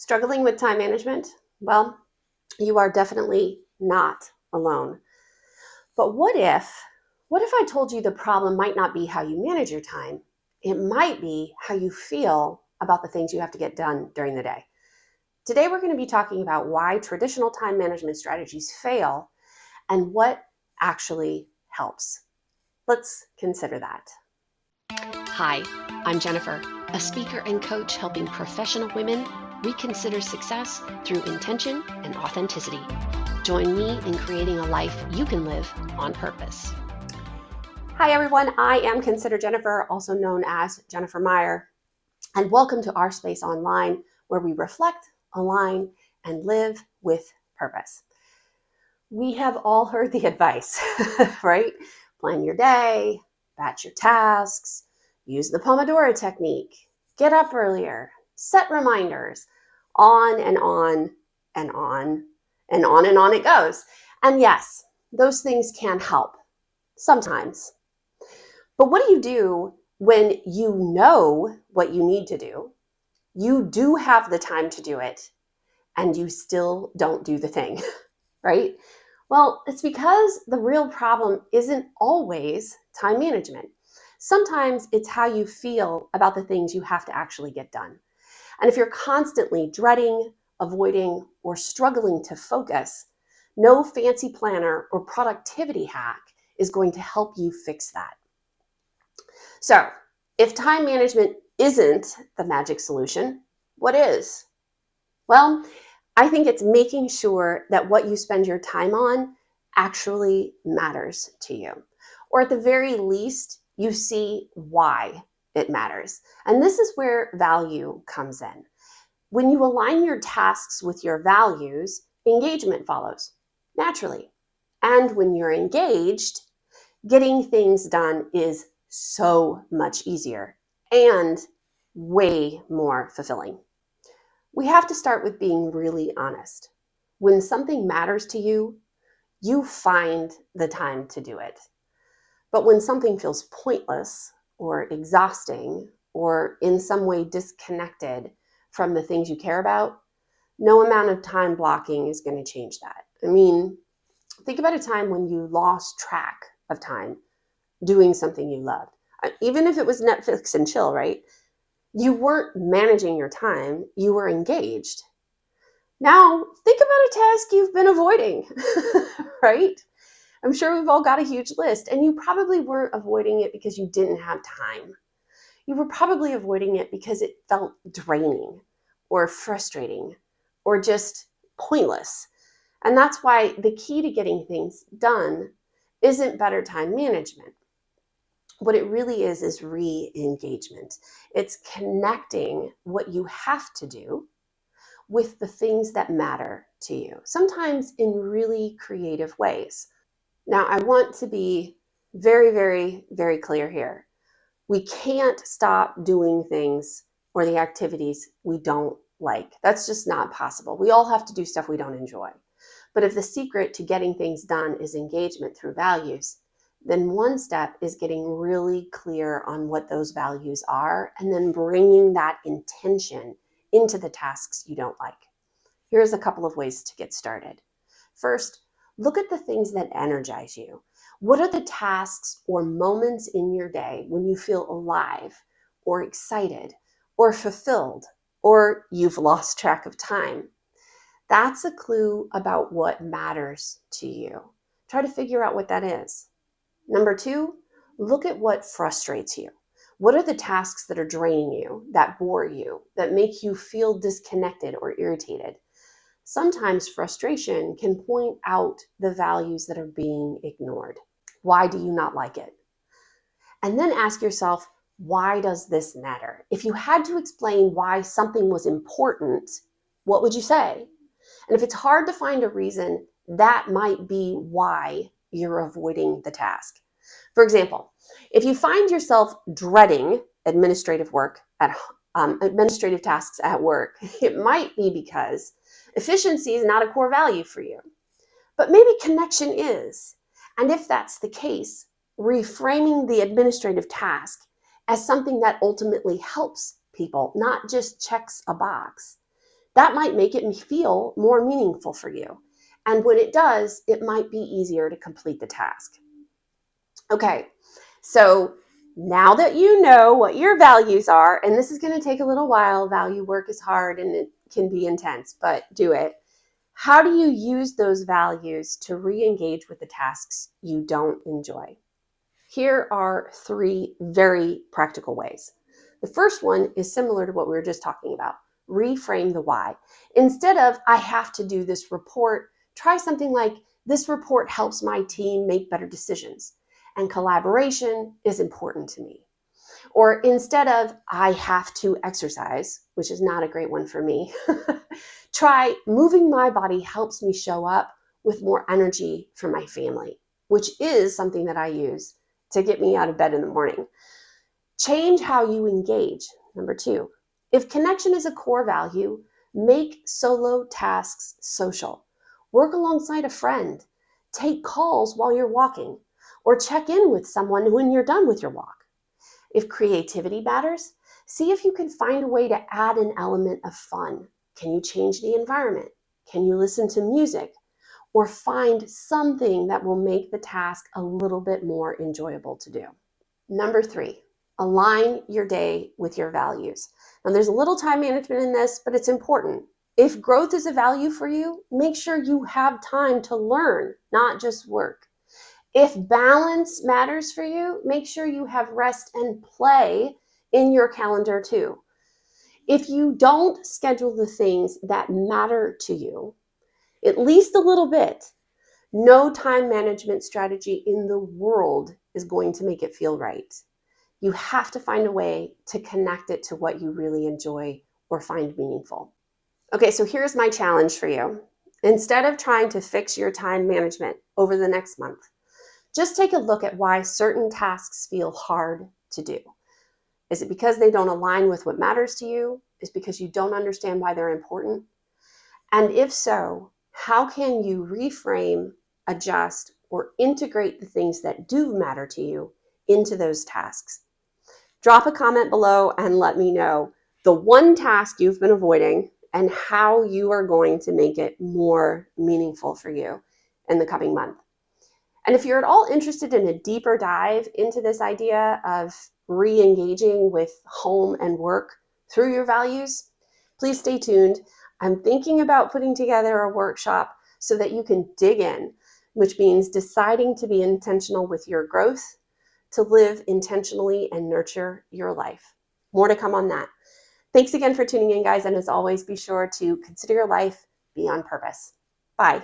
Struggling with time management? Well, you are definitely not alone. But what if I told you the problem might not be how you manage your time? It might be how you feel about the things you have to get done during the day. Today, we're going to be talking about why traditional time management strategies fail and what actually helps. Let's consider that. Hi, I'm Jennifer, a speaker and coach helping professional women reconsider success through intention and authenticity. Join me in creating a life you can live on purpose. Hi, everyone. I am Consider Jennifer, also known as Jennifer Meyer, and welcome to our space online where we reflect, align, and live with purpose. We have all heard the advice, right? Plan your day, batch your tasks, use the Pomodoro technique, get up earlier, set reminders, on and on and on and on and on it goes. And yes, those things can help sometimes. But what do you do when you know what you need to do? You do have the time to do it, and you still don't do the thing, right? Well, it's because the real problem isn't always time management. Sometimes it's how you feel about the things you have to actually get done. And if you're constantly dreading, avoiding, or struggling to focus, no fancy planner or productivity hack is going to help you fix that. So, if time management isn't the magic solution, what is? Well, I think it's making sure that what you spend your time on actually matters to you. Or at the very least, you see why it matters. And this is where value comes in. When you align your tasks with your values, engagement follows naturally. And when you're engaged, getting things done is so much easier and way more fulfilling. We have to start with being really honest. When something matters to you, you find the time to do it. But when something feels pointless or exhausting or in some way disconnected from the things you care about, no amount of time blocking is going to change that. I mean, think about a time when you lost track of time doing something you loved. Even if it was Netflix and chill, right? You weren't managing your time, you were engaged. Now, think about a task you've been avoiding, right? I'm sure we've all got a huge list, and you probably weren't avoiding it because you didn't have time. You were probably avoiding it because it felt draining or frustrating or just pointless. And that's why the key to getting things done isn't better time management. What it really is re-engagement. It's connecting what you have to do with the things that matter to you, sometimes in really creative ways. Now, I want to be very, very, very clear here. We can't stop doing things or the activities we don't like. That's just not possible. We all have to do stuff we don't enjoy. But if the secret to getting things done is engagement through values, then one step is getting really clear on what those values are and then bringing that intention into the tasks you don't like. Here's a couple of ways to get started. First, look at the things that energize you. What are the tasks or moments in your day when you feel alive or excited or fulfilled or you've lost track of time? That's a clue about what matters to you. Try to figure out what that is. Number two, look at what frustrates you. What are the tasks that are draining you, that bore you, that make you feel disconnected or irritated? Sometimes frustration can point out the values that are being ignored. Why do you not like it? And then ask yourself, why does this matter? If you had to explain why something was important, what would you say? And if it's hard to find a reason, that might be why you're avoiding the task. For example, if you find yourself dreading administrative tasks at work, it might be because efficiency is not a core value for you, but maybe connection is. And if that's the case, reframing the administrative task as something that ultimately helps people, not just checks a box, That might make it feel more meaningful for you. And when it does, it might be easier to complete the task. Okay, so now that you know what your values are, and this is going to take a little while, value work is hard and it can be intense, but do it. How do you use those values to re-engage with the tasks you don't enjoy? Here are 3 very practical ways. The first one is similar to what we were just talking about. Reframe the why. Instead of, I have to do this report, try something like, this report helps my team make better decisions, and collaboration is important to me. Or instead of, I have to exercise, which is not a great one for me, try, moving my body helps me show up with more energy for my family, which is something that I use to get me out of bed in the morning. Change how you engage. Number 2, if connection is a core value, make solo tasks social. Work alongside a friend. Take calls while you're walking, or check in with someone when you're done with your walk. If creativity matters, see if you can find a way to add an element of fun. Can you change the environment? Can you listen to music? Or find something that will make the task a little bit more enjoyable to do. Number 3, align your day with your values. Now, there's a little time management in this, but it's important. If growth is a value for you, make sure you have time to learn, not just work. If balance matters for you, make sure you have rest and play in your calendar too. If you don't schedule the things that matter to you, at least a little bit, no time management strategy in the world is going to make it feel right. You have to find a way to connect it to what you really enjoy or find meaningful. Okay, so here's my challenge for you. Instead of trying to fix your time management over the next month, just take a look at why certain tasks feel hard to do. Is it because they don't align with what matters to you? Is it because you don't understand why they're important? And if so, how can you reframe, adjust, or integrate the things that do matter to you into those tasks? Drop a comment below and let me know the one task you've been avoiding and how you are going to make it more meaningful for you in the coming month. And if you're at all interested in a deeper dive into this idea of re-engaging with home and work through your values, please stay tuned. I'm thinking about putting together a workshop so that you can dig in, which means deciding to be intentional with your growth, to live intentionally and nurture your life. More to come on that. Thanks again for tuning in, guys. And as always, be sure to consider your life, be on purpose. Bye.